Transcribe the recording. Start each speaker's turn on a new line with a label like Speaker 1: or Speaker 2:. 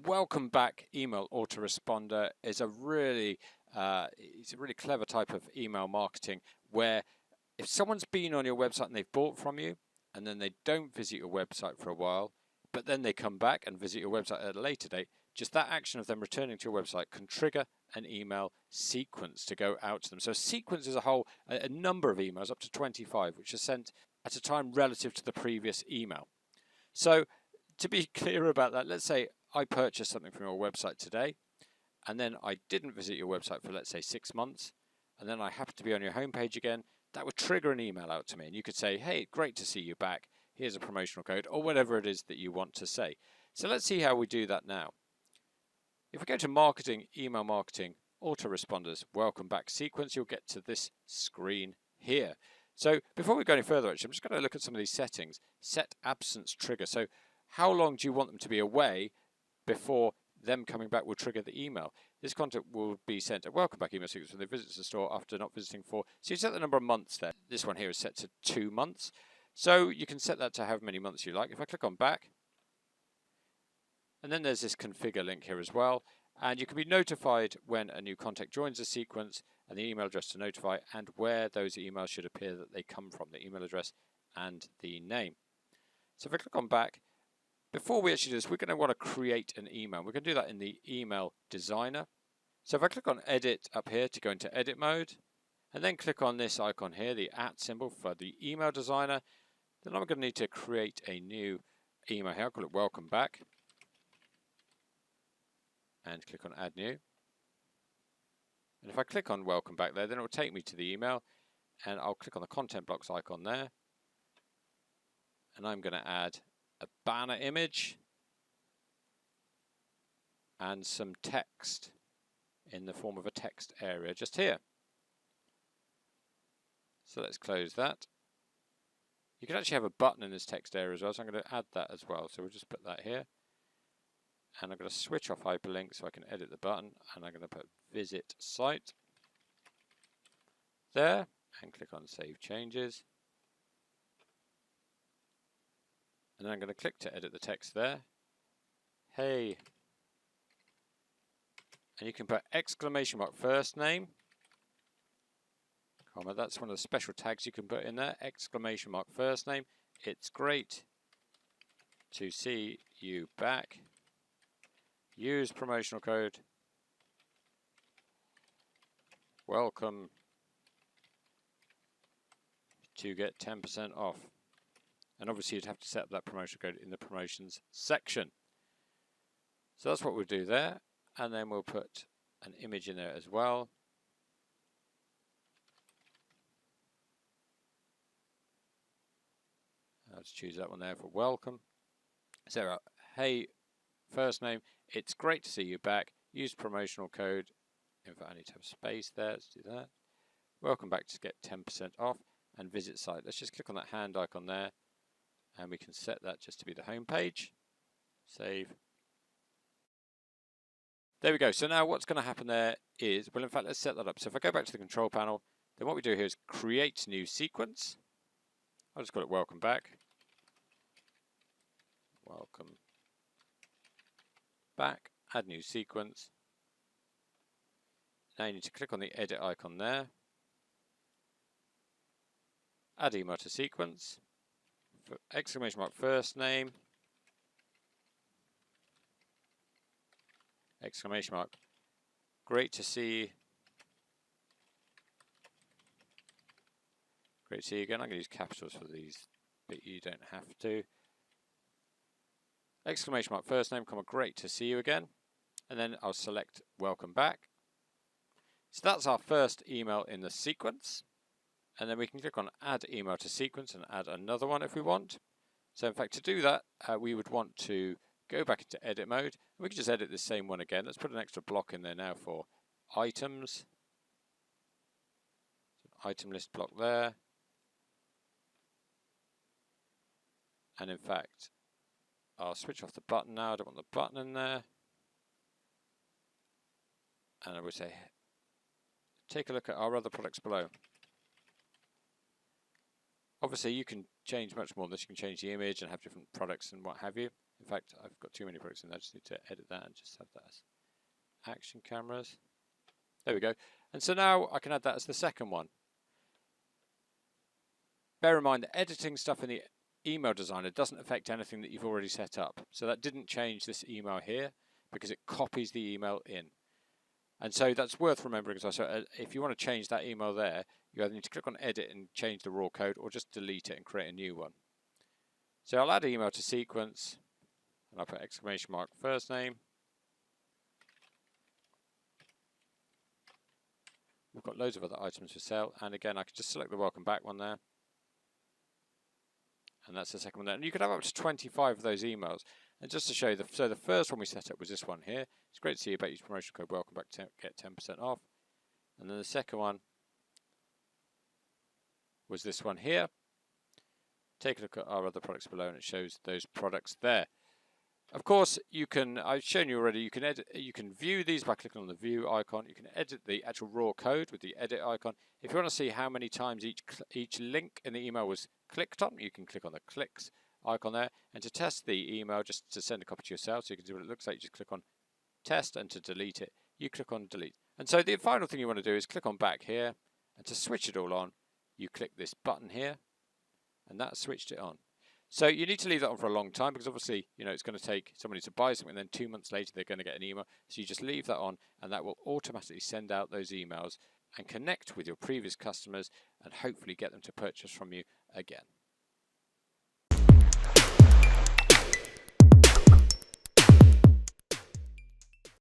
Speaker 1: welcome back email autoresponder is it's a really clever type of email marketing where if someone's been on your website and they've bought from you and then they don't visit your website for a while, but then they come back and visit your website at a later date, just that action of them returning to your website can trigger an email sequence to go out to them. So a sequence is a number of emails, up to 25, which are sent at a time relative to the previous email. So to be clear about that, let's say I purchased something from your website today, and then I didn't visit your website for, let's say, 6 months, and then I happen to be on your homepage again. That would trigger an email out to me, and you could say, hey, great to see you back. Here's a promotional code, or whatever it is that you want to say. So let's see how we do that now. If we go to Marketing, Email Marketing, Autoresponders, Welcome Back Sequence, you'll get to this screen here. So before we go any further, actually, I'm just going to look at some of these settings. Set absence trigger. So how long do you want them to be away before them coming back will trigger the email? This content will be sent a welcome back email sequence when they visit the store after not visiting for. So you set the number of months there. This one here is set to 2 months. So you can set that to however many months you like. If I click on back, and then there's this configure link here as well. And you can be notified when a new contact joins the sequence and the email address to notify and where those emails should appear that they come from, the email address and the name. So if I click on back, before we actually do this, we're going to want to create an email. We're going to do that in the email designer. So if I click on edit up here to go into edit mode, and then click on this icon here, the @ symbol for the email designer, then I'm going to need to create a new email here. I'll call it welcome back. And click on add new. And if I click on welcome back there, then it will take me to the email, and I'll click on the content blocks icon there, and I'm going to add a banner image and some text in the form of a text area just here. So let's close that. You can actually have a button in this text area as well, so I'm going to add that as well. So we'll just put that here. And I'm going to switch off hyperlink so I can edit the button, and I'm going to put visit site there and click on save changes. And then I'm going to click to edit the text there. Hey. And you can put exclamation mark first name, comma, that's one of the special tags you can put in there, exclamation mark first name. It's great to see you back. Use promotional code welcome to get 10% off. And obviously you'd have to set up that promotional code in the promotions section. So that's what we'll do there. And then we'll put an image in there as well. I'll just choose that one there for welcome. So, hey, first name, it's great to see you back. Use promotional code. In fact, I need to have space there. Let's do that. Welcome back to get 10% off and visit site. Let's just click on that hand icon there, and we can set that just to be the home page. Save. There we go. So now what's going to happen there is, well, in fact, let's set that up. So if I go back to the control panel, then what we do here is create new sequence. I'll just call it welcome back. Welcome back, add new sequence. Now you need to click on the edit icon there. Add email to sequence. For exclamation mark first name. Exclamation mark. Great to see. Great to see you again. I'm going to use capitals for these, but you don't have to. Exclamation mark first name, comma, great to see you again. And then I'll select welcome back. So that's our first email in the sequence. And then we can click on add email to sequence and add another one if we want. So in fact, to do that, we would want to go back into edit mode. And we can just edit the same one again. Let's put an extra block in there now for items. Item list block there. And in fact, I'll switch off the button now. I don't want the button in there. And I would say, take a look at our other products below. Obviously, you can change much more than this. You can change the image and have different products and what have you. In fact, I've got too many products in there. I just need to edit that and just have that as action cameras. There we go. And so now I can add that as the second one. Bear in mind that editing stuff in the email designer doesn't affect anything that you've already set up. So that didn't change this email here because it copies the email in. And so that's worth remembering as well. So if you want to change that email there, you either need to click on edit and change the raw code or just delete it and create a new one. So I'll add email to sequence and I'll put exclamation mark first name. We've got loads of other items for sale. And again, I can just select the welcome back one there. And that's the second one there. And you could have up to 25 of those emails. And just to show you, so the first one we set up was this one here. It's great to see you about use promotional code welcome back to get 10% off. And then the second one was this one here. Take a look at our other products below and it shows those products there. Of course, you can, I've shown you already, you can edit, you can view these by clicking on the view icon. You can edit the actual raw code with the edit icon. If you want to see how many times each link in the email was clicked on, you can click on the clicks icon there. And to test the email, just to send a copy to yourself so you can see what it looks like, you just click on test, and to delete it, you click on delete. And so the final thing you want to do is click on back here, and to switch it all on, you click this button here, and that switched it on. So you need to leave that on for a long time because obviously, you know, it's going to take somebody to buy something and then 2 months later they're going to get an email. So you just leave that on and that will automatically send out those emails and connect with your previous customers and hopefully get them to purchase from you again.